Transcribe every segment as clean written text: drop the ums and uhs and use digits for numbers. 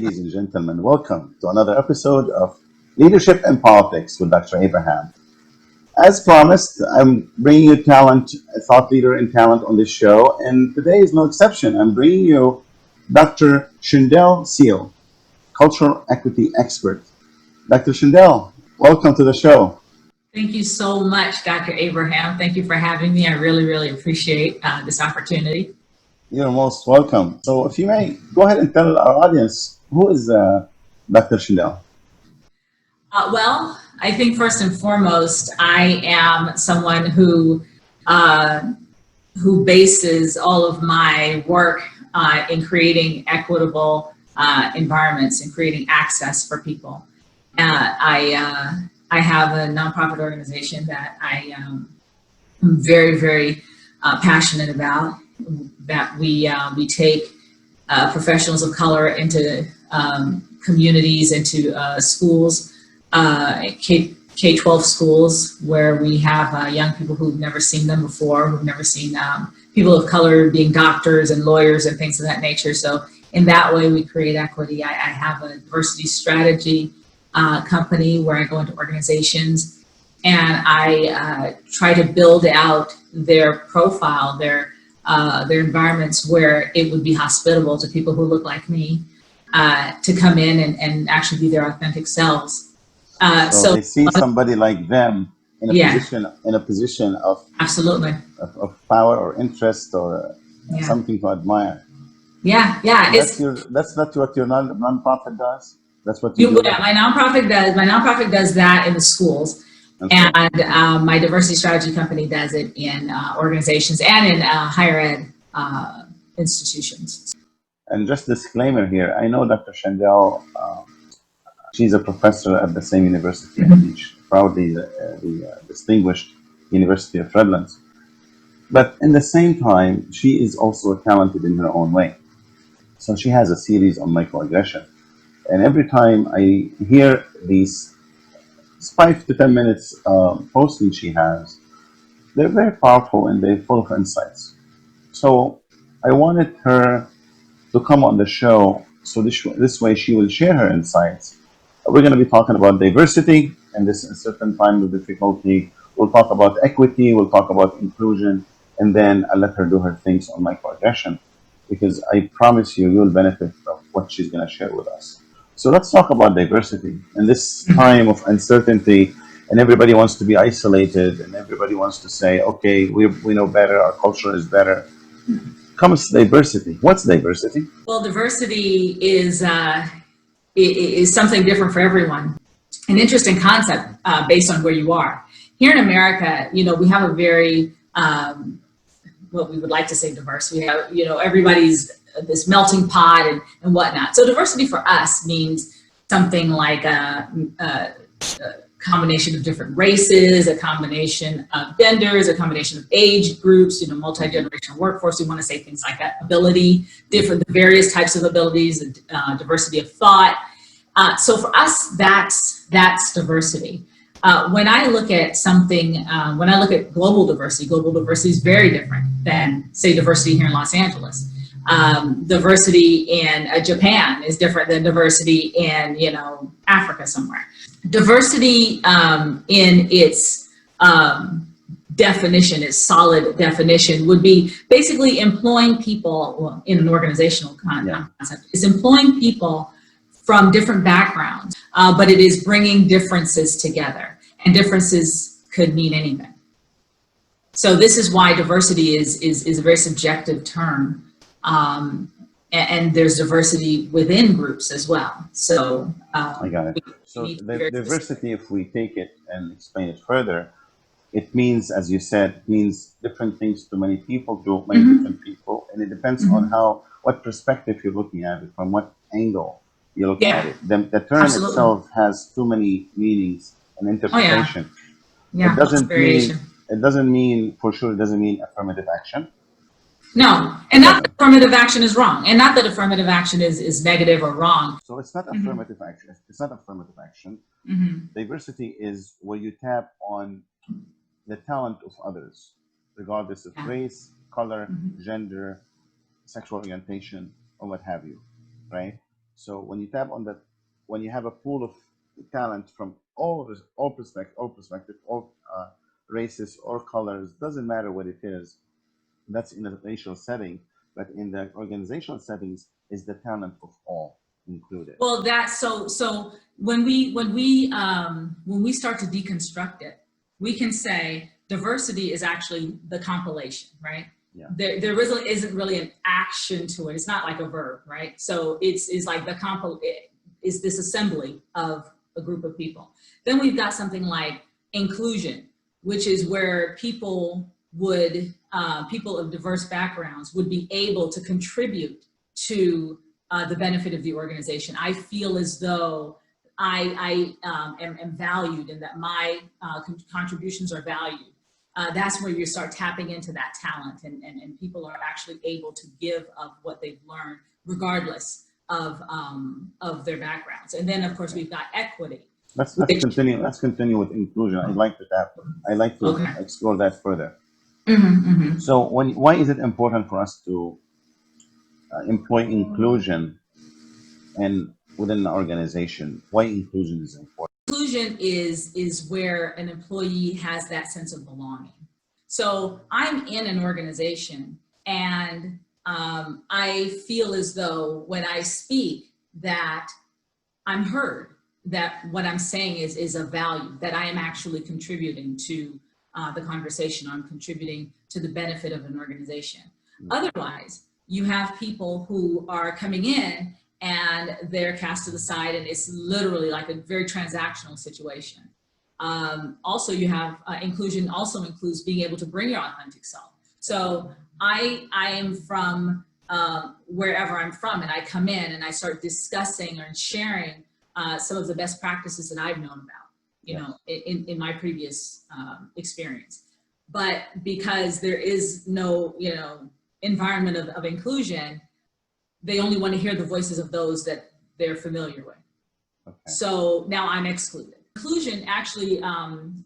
Ladies and gentlemen, welcome to another episode of Leadership and Politics with Dr. Abraham. As promised, I'm bringing you talent, a thought leader in talent on this show, and today is no exception. I'm bringing you Dr. Shindale Seale, cultural equity expert. Dr. Shindale, welcome to the show. Thank you so much, Dr. Abraham. Thank you for having me. I really, really appreciate this opportunity. You're most welcome. So if you may, go ahead and tell our audience, who is Dr. Shindale? Well, I think first and foremost, I am someone who bases all of my work in creating equitable environments and creating access for people. I have a nonprofit organization that I am very, very passionate about. That we take professionals of color into communities, into schools, K-12 schools, where we have young people who've never seen them before, who've never seen people of color being doctors and lawyers and things of that nature. So in that way, we create equity. I have a diversity strategy company where I go into organizations and I try to build out their profile, their environments where it would be hospitable to people who look like me to come in and actually be their authentic selves. So they see somebody like them in a position of absolutely of power or interest or something to admire. Yeah. That's not what your nonprofit does. That's what you do. Yeah, my nonprofit does that in the schools. Okay. And my diversity strategy company does it in organizations and in higher ed institutions. And just disclaimer here, I know Dr. Shindale, she's a professor at the same university, and proudly the distinguished University of Redlands. But in the same time, she is also talented in her own way. So she has a series on microaggression. And every time I hear these 5 to 10 minutes posting she has, they're very powerful and they're full of insights. So I wanted her to come on the show so this way she will share her insights. We're going to be talking about diversity in this certain time of difficulty. We'll talk about equity, we'll talk about inclusion, and then I'll let her do her things on microaggression, because I promise you'll benefit from what she's going to share with us. So let's talk about diversity. In this time of uncertainty, and everybody wants to be isolated, and everybody wants to say, okay, we know better, our culture is better. Comes diversity. What's diversity? Well, diversity is something different for everyone. An interesting concept based on where you are. Here in America, we have a very, what we would like to say diverse. We have, everybody's this melting pot and whatnot. So diversity for us means something like a combination of different races, a combination of genders, a combination of age groups, multi-generational workforce. We want to say things like that. Ability, the various types of abilities, diversity of thought. So for us, that's diversity. When I look at something, when I look at global diversity is very different than, say, diversity here in Los Angeles. Diversity in Japan is different than diversity in, Africa somewhere. Diversity in its definition, its solid definition, would be basically employing people, in an organizational concept, is employing people from different backgrounds, but it is bringing differences together, and differences could mean anything. So this is why diversity is a very subjective term, and there's diversity within groups as well. So I got it. So the diversity, if we take it and explain it further, it means, as you said, means different things to many people, to many different people, and it depends on what perspective you're looking at it, from what angle you look at it. The term itself has too many meanings and interpretation. It doesn't mean for sure. It doesn't mean affirmative action. No, and not that affirmative action is wrong, and not that affirmative action is negative or wrong. So it's not affirmative action. It's not affirmative action. Diversity is where you tap on the talent of others, regardless of race, color, gender, sexual orientation, or what have you, right? So when you tap on that, when you have a pool of talent from all perspective, all races or colors, doesn't matter what it is. That's in a racial setting, but in the organizational settings, is the talent of all included. Well, that's so when we start to deconstruct it, we can say diversity is actually the compilation, right? Yeah. There really isn't really an action to it. It's not like a verb, right? So it's like the is this assembly of a group of people. Then we've got something like inclusion, which is where people would people of diverse backgrounds would be able to contribute to the benefit of the organization. I feel as though I am valued and that my contributions are valued. That's where you start tapping into that talent, and people are actually able to give of what they've learned, regardless of their backgrounds. And then, of course, we've got equity. Let's continue. Let's continue with inclusion. I'd like to Okay. explore that further. Mm-hmm, mm-hmm. So, why is it important for us to employ inclusion and within an organization? Why inclusion is important? Inclusion is where an employee has that sense of belonging. So I'm in an organization, and I feel as though when I speak that I'm heard, that what I'm saying is of value, that I am actually contributing to the conversation, I'm contributing to the benefit of an organization. Otherwise, you have people who are coming in and they're cast to the side, and it's literally like a very transactional situation. Also, you have inclusion also includes being able to bring your authentic self. So I am from wherever I'm from, and I come in and I start discussing or sharing some of the best practices that I've known about, you know, in my previous experience. But because there is no, you know, environment of inclusion, they only want to hear the voices of those that they're familiar with. Okay. So now I'm excluded. Inclusion actually,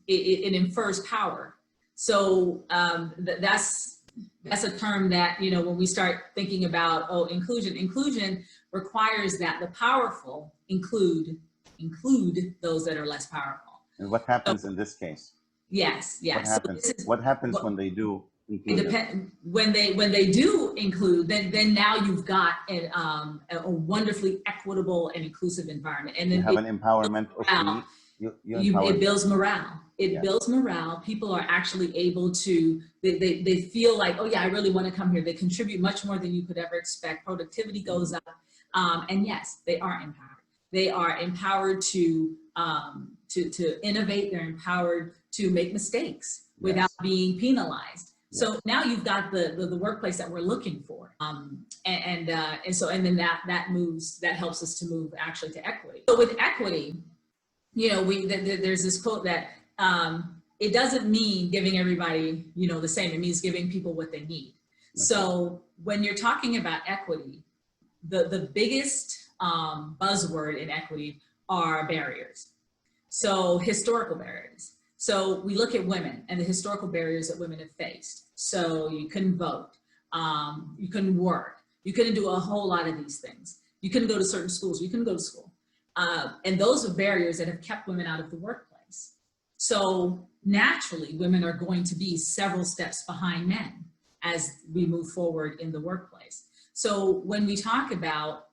it infers power. So that's a term that, you know, when we start thinking about, inclusion requires that the powerful include those that are less powerful. And what happens in this case? Yes. What happens when they do include? When they do include, then now you've got a wonderfully equitable and inclusive environment. And then you have an empowerment of it builds morale. It builds morale. People are actually able to, they feel like, oh yeah, I really want to come here. They contribute much more than you could ever expect. Productivity goes up. And yes, they are empowered. They are empowered to innovate. They're empowered to make mistakes without being penalized. So now you've got the workplace that we're looking for, and then that helps us to move actually to equity. So with equity, you know, there's this quote that it doesn't mean giving everybody, you know, the same. It means giving people what they need. So when you're talking about equity, the biggest buzzword in equity are barriers. So historical barriers. So we look at women and the historical barriers that women have faced. So you couldn't vote, you couldn't work, you couldn't do a whole lot of these things. You couldn't go to certain schools, you couldn't go to school. And those are barriers that have kept women out of the workplace. So naturally, women are going to be several steps behind men as we move forward in the workplace. So when we talk about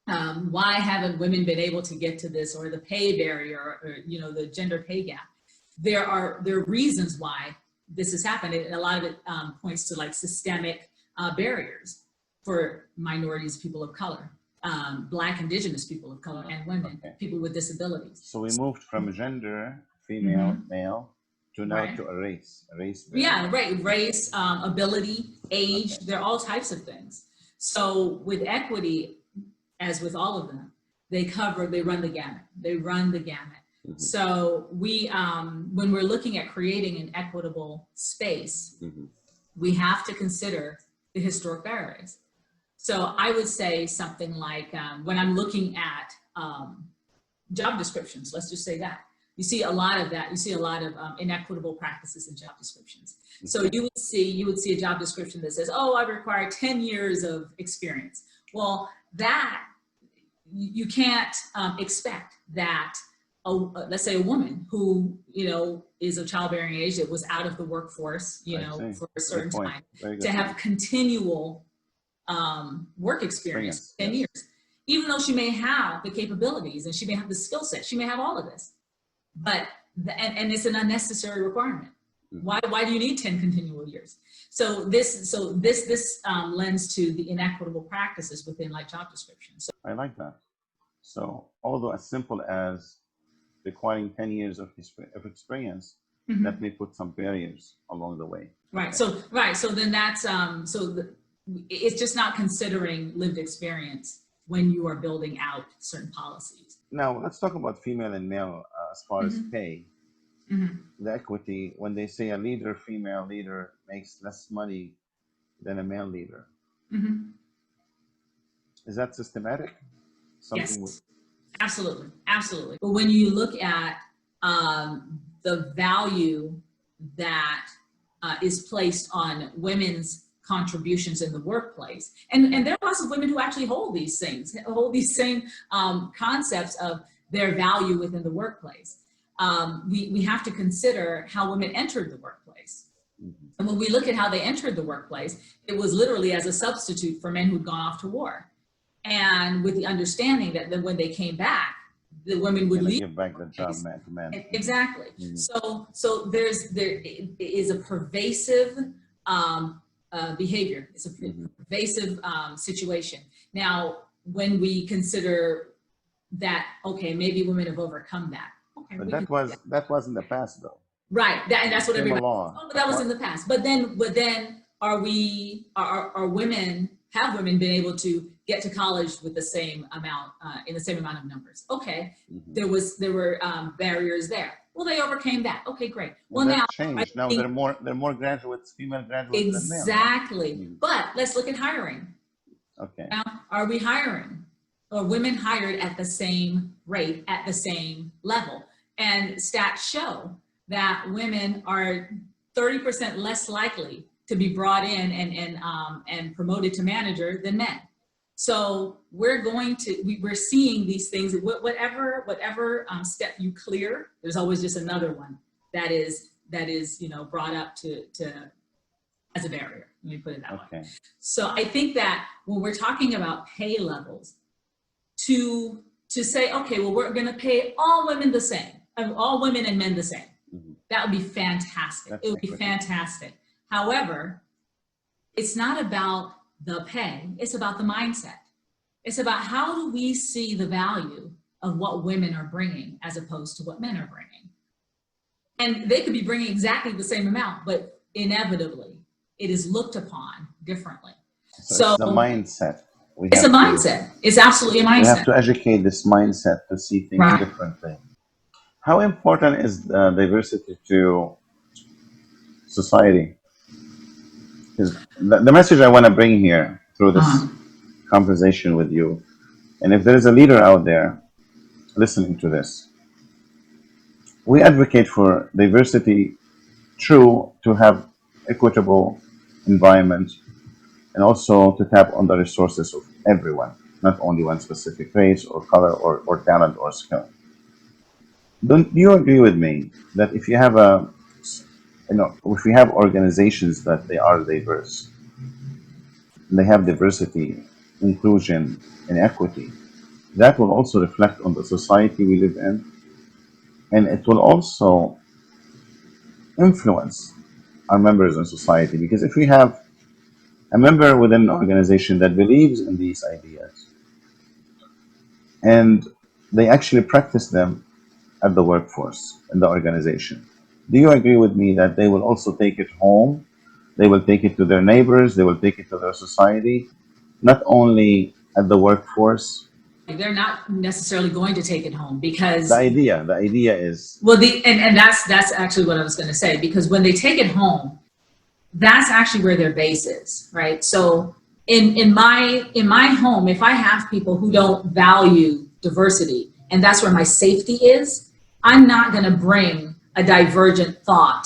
why haven't women been able to get to this, or the pay barrier, or you know, the gender pay gap, there are reasons why this has happened, and a lot of it points to like systemic barriers for minorities, people of color, Black, Indigenous people of color, and women, people with disabilities. So we moved from gender, female, male, to now to a race. Yeah, right. Race, ability, age, they're all types of things. So with equity, as with all of them, they run the gamut. They run the gamut. So we, when we're looking at creating an equitable space, we have to consider the historic barriers. So I would say something like, when I'm looking at job descriptions, let's just say that, you see a lot of that. You see a lot of inequitable practices in job descriptions. So you would see a job description that says, oh, I require 10 years of experience. Well, you can't expect that, let's say a woman who, is of childbearing age that was out of the workforce, for a certain time, to have continual work experience, 10 years, even though she may have the capabilities and she may have the skill set, she may have all of this, but, and it's an unnecessary requirement. Why do you need 10 continual years? So this lends to the inequitable practices within like job descriptions. So, I like that. So although as simple as requiring 10 years of experience, that may put some barriers along the way. Right. Okay. So then that's it's just not considering lived experience when you are building out certain policies. Now let's talk about female and male as far as pay. The equity, when they say a female leader makes less money than a male leader, is that systematic? Yes, absolutely. But when you look at the value that is placed on women's contributions in the workplace, and there are lots of women who actually hold these things, hold these same concepts of their value within the workplace. We have to consider how women entered the workplace. And when we look at how they entered the workplace, it was literally as a substitute for men who'd gone off to war. And with the understanding that when they came back, the women would leave. Give back the job man to man. Exactly. So there is a pervasive behavior. It's a pervasive situation. Now, when we consider that, okay, maybe women have overcome that. Okay, but that was in the past, though. Right, and that's what everybody. Oh, but that was in the past. But then, are women? Have women been able to get to college with the same amount, in the same amount of numbers? Okay, there were barriers there. Well, they overcame that. Okay, great. Well, now changed. Now there are more graduates, female graduates. Exactly. Than male. But let's look at hiring. Okay. Now, are we hiring? Or women hired at the same rate, at the same level? And stats show that women are 30% less likely to be brought in and promoted to manager than men. So we're seeing these things. Whatever step you clear, there's always just another one that is brought up to as a barrier. Let me put it that way. So I think that when we're talking about pay levels, to say, okay, well, we're going to pay all women the same, all women and men the same. That would be fantastic. It would be fantastic. However, it's not about the pay, it's about the mindset. It's about how do we see the value of what women are bringing as opposed to what men are bringing. And they could be bringing exactly the same amount, but inevitably it is looked upon differently. So it's the mindset. It's a mindset. It's absolutely a mindset. We have to educate this mindset to see things differently. How important is diversity to society? Because the message I want to bring here through this conversation with you, and if there is a leader out there listening to this, we advocate for diversity, to have equitable environment, and also to tap on the resources of everyone, not only one specific race or color or talent or skill. Don't you agree with me that if you have if we have organizations that they are diverse, they have diversity, inclusion, and equity, that will also reflect on the society we live in, and it will also influence our members in society. Because if we have a member within an organization that believes in these ideas and they actually practice them at the workforce, in the organization, do you agree with me that they will also take it home? They will take it to their neighbors, they will take it to their society, not only at the workforce. They're not necessarily going to take it home, because the idea is, well, and that's actually what I was going to say, because when they take it home, that's actually where their base is, right? So in my home, if I have people who don't value diversity, and that's where my safety is, I'm not going to bring a divergent thought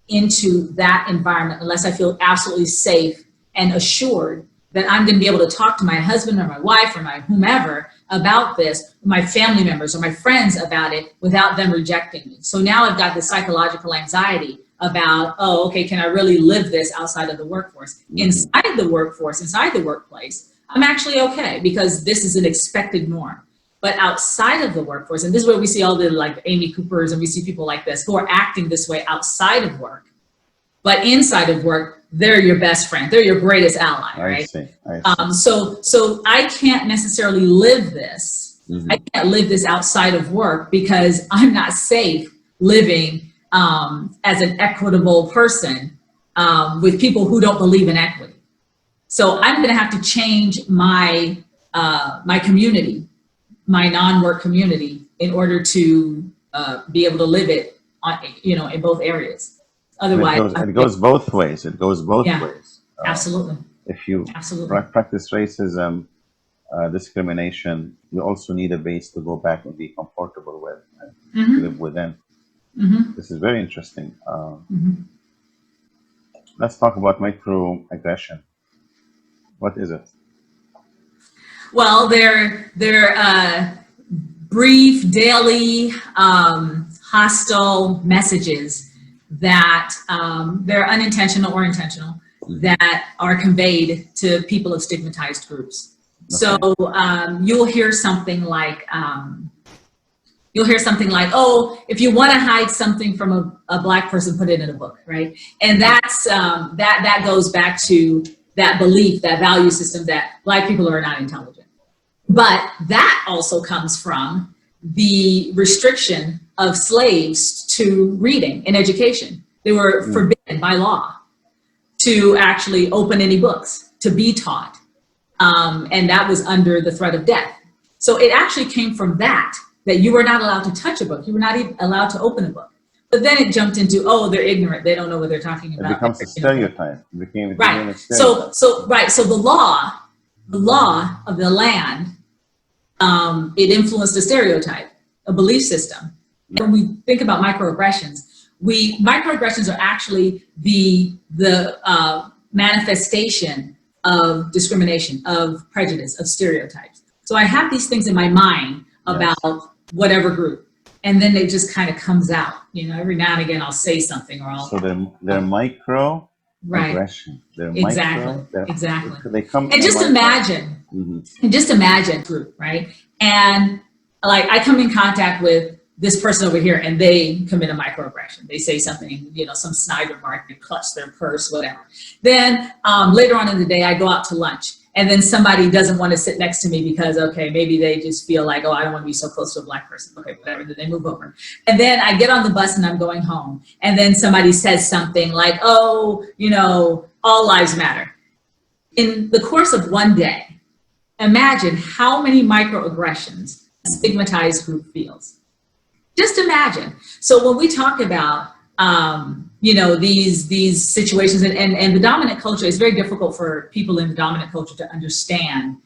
into that environment unless I feel absolutely safe and assured that I'm going to be able to talk to my husband or my wife or my whomever about this, my family members or my friends about it without them rejecting me. So now I've got this psychological anxiety about, oh, okay, can I really live this outside of the workforce? Inside the workforce, inside the workplace, I'm actually okay because this is an expected norm. But outside of the workforce, and this is where we see all the like Amy Coopers and we see people like this who are acting this way outside of work, but inside of work, they're your best friend. They're your greatest ally, right? I see. So I can't necessarily live this. I can't live this outside of work because I'm not safe living as an equitable person with people who don't believe in equity. So I'm going to have to change my my community, my non-work community, in order to be able to live it on, in both areas. Otherwise, it goes both ways. It goes both ways. Absolutely. If you practice racism, discrimination, you also need a base to go back and be comfortable with and live within. This is very interesting. Let's talk about microaggression. What is it? Well, they're brief, daily, hostile messages that they're unintentional or intentional, that are conveyed to people of stigmatized groups. So you'll hear something like, oh, if you want to hide something from a Black person, put it in a book, right? And that's that goes back to that belief, that value system that Black people are not intelligent. But that also comes from the restriction of slaves to reading and education. They were forbidden by law to actually open any books, to be taught. And that was under the threat of death. So it actually came from that you were not allowed to touch a book. You were not even allowed to open a book. But then it jumped into, oh, they're ignorant. They don't know what they're talking about. It becomes a stereotype. It became right. A stereotype. So the law of the land, it influenced a stereotype, a belief system. When we think about microaggressions, microaggressions are actually the manifestation of discrimination, of prejudice, of stereotypes. So I have these things in my mind about whatever group, and then it just kind of comes out. Every now and again I'll say something, or I'll. So they're micro. Right. Aggression. They're exactly. They come. And just imagine. And just imagine group, right? And like I come in contact with this person over here, and they commit a microaggression. They say something, some snide remark, they clutch their purse, whatever. Then later on in the day, I go out to lunch, and then somebody doesn't want to sit next to me because, okay, maybe they just feel like, oh, I don't want to be so close to a Black person. Okay, whatever. Then they move over. And then I get on the bus and I'm going home. And then somebody says something like, oh, all lives matter. In the course of one day, imagine how many microaggressions a stigmatized group feels. Just imagine. So when we talk about, these situations and the dominant culture, it's very difficult for people in the dominant culture to understand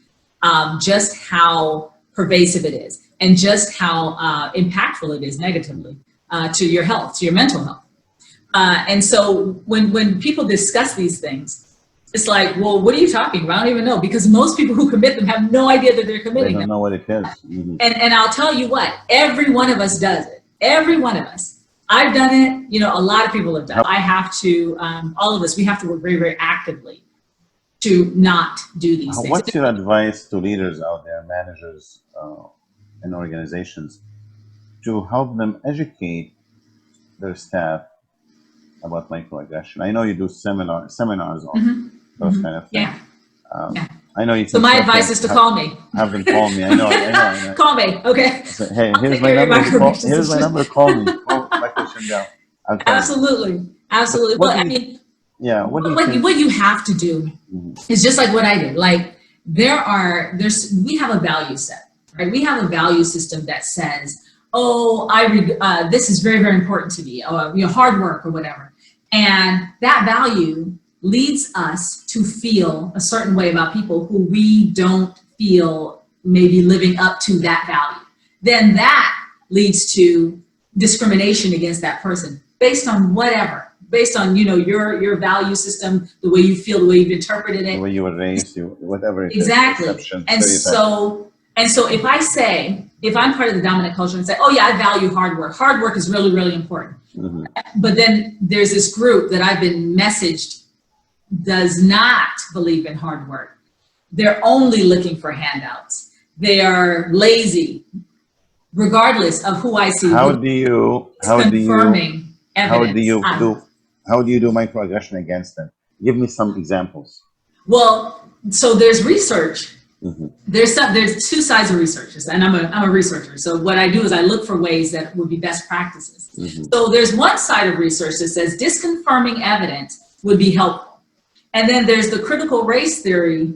just how pervasive it is and just how impactful it is negatively to your health, to your mental health. And so when people discuss these things, it's like, well, what are you talking about? I don't even know, because most people who commit them have no idea that they're committing them. They don't know what it is. And I'll tell you what, every one of us does it. Every one of us. I've done it. A lot of people have done it. I have to, all of us, we have to work very, very actively to not do these things. What's your advice to leaders out there, managers and organizations, to help them educate their staff about microaggression? I know you do seminars on those kind of things. Yeah. I know you. So my advice is to call me. Have them call me. I know. Call me, okay? So, hey, here's my number. Here's my number. Call me. Call Dr. Shindale. Absolutely. Well, what you have to do is just like what I did. Like we have a value set, right? We have a value system that says, oh, this is very, very important to me, or hard work or whatever. And that value leads us to feel a certain way about people who we don't feel maybe living up to that value. Then that leads to discrimination against that person based on whatever, based on, you know, your value system, the way you feel, the way you've interpreted The it. way you were raised, whatever it is, Exactly. perception, And stereotype. so if I say, if I'm part of the dominant culture and say, oh yeah, I value hard work is really, really important. Mm-hmm. But then there's this group that I've been messaged does not believe in hard work. They're only looking for handouts. They are lazy, regardless of who I see. How do you Confirming evidence. how do you do microaggression against them? Give me some examples. Well, so there's research. Mm-hmm. There's two sides of research, and I'm a researcher. So what I do is I look for ways that would be best practices. Mm-hmm. So there's one side of research that says disconfirming evidence would be helpful. And then there's the critical race theory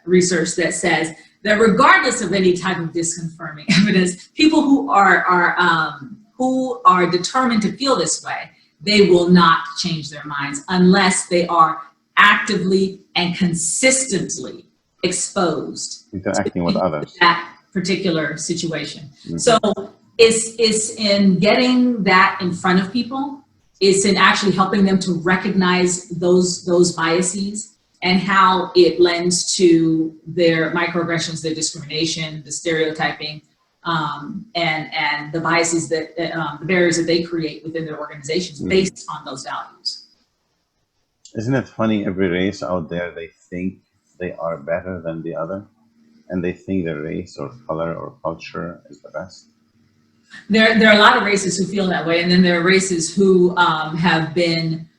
research that says that regardless of any type of disconfirming evidence, people who are determined to feel this way, they will not change their minds unless they are actively and consistently exposed Interacting with others. That particular situation. Mm-hmm. So it's in getting that in front of people. It's in actually helping them to recognize those biases and how it lends to their microaggressions, their discrimination, the stereotyping, and the biases that the barriers that they create within their organizations based on those values. Isn't it funny? Every race out there, they think they are better than the other, and they think their race or color or culture is the best. There are a lot of races who feel that way, and then there are races who have been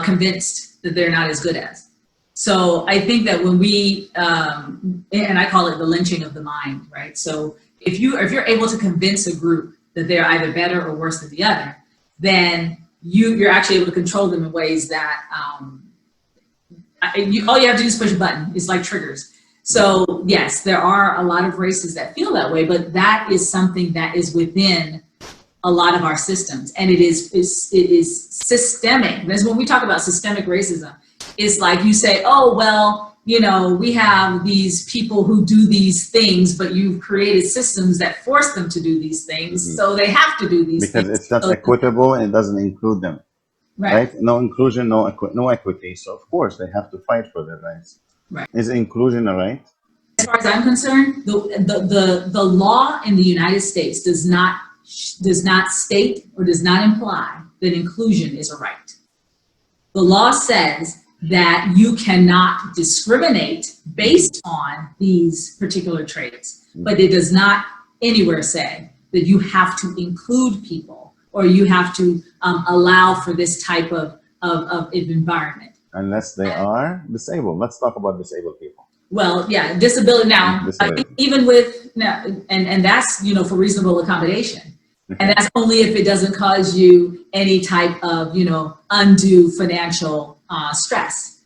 convinced that they're not as good as. So I think that when we, and I call it the lynching of the mind, right? So if you're able to convince a group that they're either better or worse than the other, then you're actually able to control them in ways that all you have to do is push a button. It's like triggers. So yes, there are a lot of races that feel that way, but that is something that is within a lot of our systems, and it is systemic. That's when we talk about systemic racism. It's like you say, oh well, you know, we have these people who do these things, but you've created systems that force them to do these things, so they have to do these things. Because it's not equitable and it doesn't include them. Right? No inclusion, no equity. So of course they have to fight for their rights. Right. Is inclusion a right? As far as I'm concerned, the law in the United States does not state or does not imply that inclusion is a right. The law says that you cannot discriminate based on these particular traits, but it does not anywhere say that you have to include people or you have to allow for this type of environment. Unless they are disabled. Let's talk about disabled people. Well, yeah, disability now, even with now, and that's, you know, for reasonable accommodation. And that's only if it doesn't cause you any type of, you know, undue financial stress.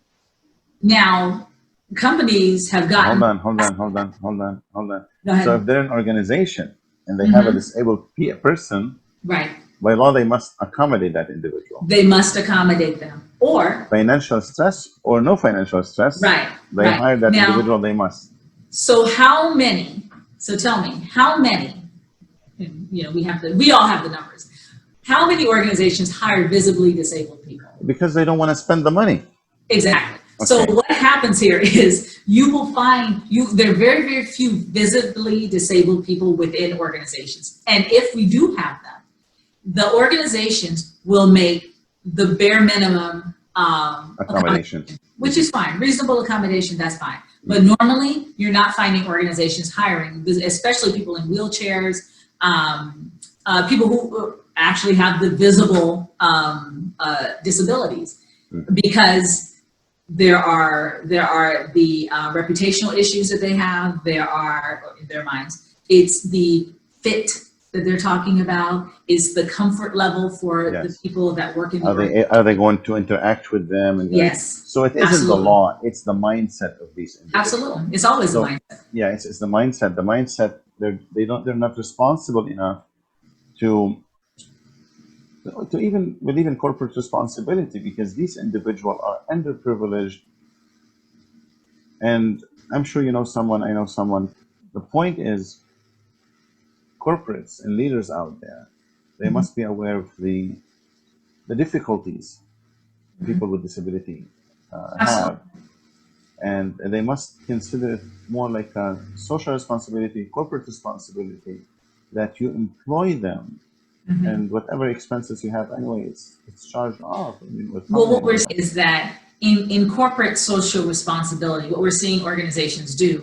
Now, companies have gotten. Hold on. Go ahead. So if they're an organization and they have a disabled person, right, by law they must accommodate that individual. They must accommodate them, or financial stress or no financial stress. Right. They hire that individual. They must. So how many? So tell me, how many? You know, we all have the numbers. How many organizations hire visibly disabled people? Because they don't want to spend the money. Exactly. Okay. So what happens here is you will find there are very, very few visibly disabled people within organizations. And if we do have them, the organizations will make the bare minimum accommodation, which is fine. Reasonable accommodation, that's fine. But normally, you're not finding organizations hiring, especially people in wheelchairs, people who actually have the visible disabilities, because there are the reputational issues that they have. There are, in their minds, it's the fit that they're talking about, is the comfort level for the people that work in the are they going to interact with them? And yes. So it isn't the law, it's the mindset of these individuals. Absolutely. It's always the mindset. Yeah, it's the mindset. The mindset, they're not responsible enough to even with even corporate responsibility, because these individuals are underprivileged. And I'm sure you know someone, I know someone. The point is, corporates and leaders out there, they must be aware of the the difficulties Mhm. people with disability have, Absolutely. and they must consider it more like a social responsibility, corporate responsibility, that you employ them, Mhm. and whatever expenses you have anyway, it's charged off. I mean, we're Well, what fine we're with saying that. is that in corporate social responsibility, what we're seeing organizations do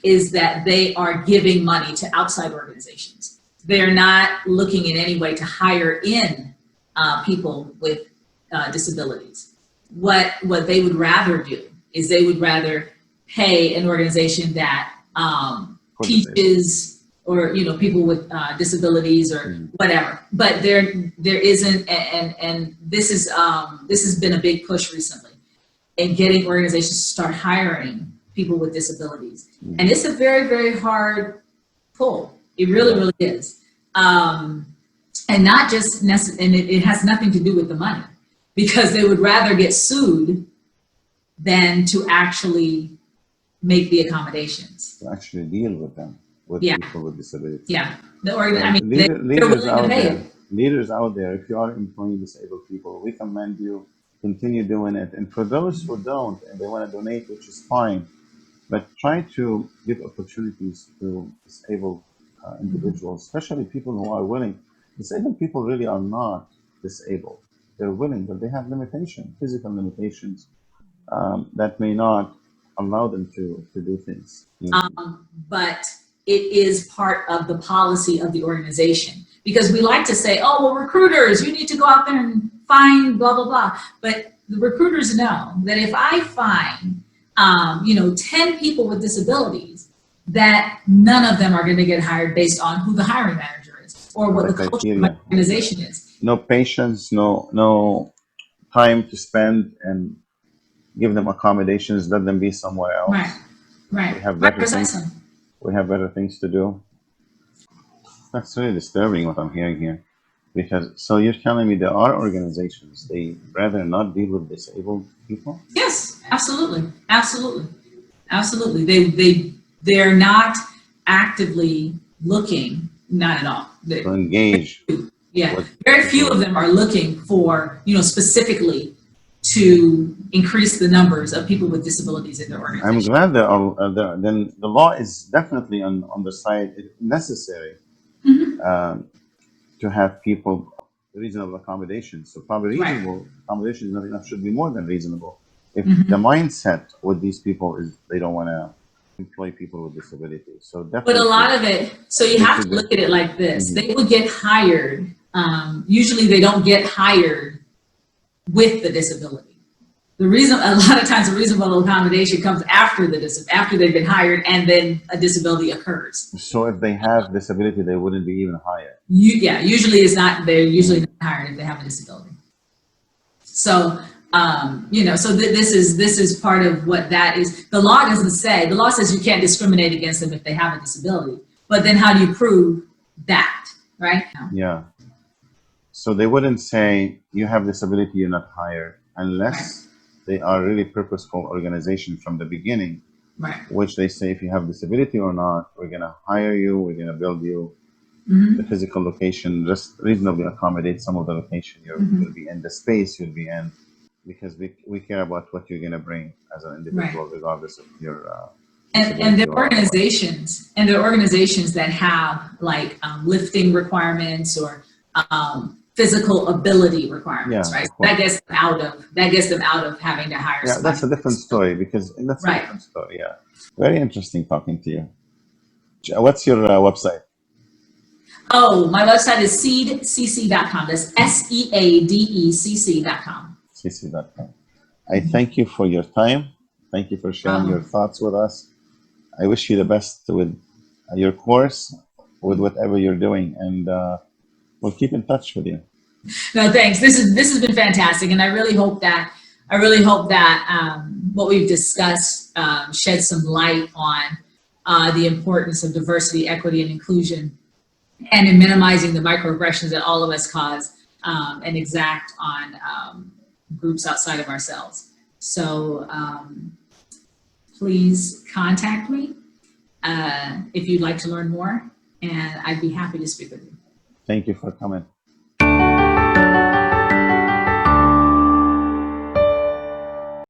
is that they are giving money to outside organizations. They're not looking in any way to hire in people with disabilities. What they would rather do is they would rather pay an organization that For disabled. teaches, or people with disabilities or Mhm. whatever. But there isn't, and this has been a big push recently in getting organizations to start hiring people with disabilities. And Mhm. it's a very, very hard pull. It really, Yeah, really is. And not just and it has nothing to do with the money, because they would rather get sued than to actually make the accommodations. to actually deal with them, with Yeah, people with disability. yeah. I And mean, they're leaders willing to out pay there, it. if you are employing disabled people, we commend you. Continue doing it. And for those who don't and they want to donate, which is fine, but try to give opportunities to disabled individuals, especially people who are willing. Disabled people really are not disabled. They're willing, but they have limitations, physical limitations, that may not allow them to do things easily. But it is part of the policy of the organization, because we like to say, oh, well, recruiters, you need to go out there and find blah, blah, blah. But the recruiters know that if I find, 10 people with disabilities, that none of them are going to get hired based on who the hiring manager is or what The the culture of my criteria, organization is. no patience, no time to spend and give them accommodations, let them be somewhere Right, else. right, We have right, better precisely. things. We have better things to do. That's really disturbing what I'm hearing here. Because so you're telling me there are organizations they rather not deal with disabled people Yes, absolutely, absolutely, absolutely. They're not actively looking, not at all. to engage Yeah, with very few people of with. them are looking for, specifically to increase the numbers of people with disabilities in their I'm organization. glad there are there, then the law is definitely on the side it's necessary Mhm. um, to have people reasonable accommodations. So probably Right. reasonable accommodation is not enough; should be more than reasonable. If the Mhm. mindset with these people is they don't want to employ people with disabilities, so But a definitely lot of it, so you they have should. to look at it like this. Mhm. They would get hired. Usually they don't get hired with the disability. The reason, a lot of times, a reasonable accommodation comes after after they've been hired, and then a disability occurs. So if they have disability, they wouldn't be even hired. Yeah, usually it's not. They're usually Mm. not hired if they have a disability. So, this is part of what that is. The law doesn't say. The law says you can't discriminate against them if they have a disability. But then, how do you prove that, right? Yeah. So they wouldn't say you have disability, you're not hired, Right, unless they are really purposeful organization from the beginning, right. which they say if you have disability or not, we're gonna hire you, we're gonna build you the Mm-hmm. physical location, just reasonably accommodate some of the location Mm-hmm. you'll be in, the space you'll be in, because we care about what you're gonna bring as an Right. individual, regardless of your And disability there are or otherwise. organizations that have like lifting requirements or physical ability requirements, Yeah, right? of course. That gets them out of having to hire Yeah, somebody that's a with different disability. story because that's a Right. different story. Yeah, very interesting talking to you. What's your website? Oh, my website is seedcc.com. That's SEADECC.com. cc.com. I thank you for your time. Thank you for sharing your thoughts with us. I wish you the best with your course, with whatever you're doing, and we'll keep in touch with you. No, thanks. This has been fantastic, and I really hope that what we've discussed sheds some light on the importance of diversity, equity, and inclusion, and in minimizing the microaggressions that all of us cause and exact on groups outside of ourselves. So please contact me if you'd like to learn more, and I'd be happy to speak with you. Thank you for coming.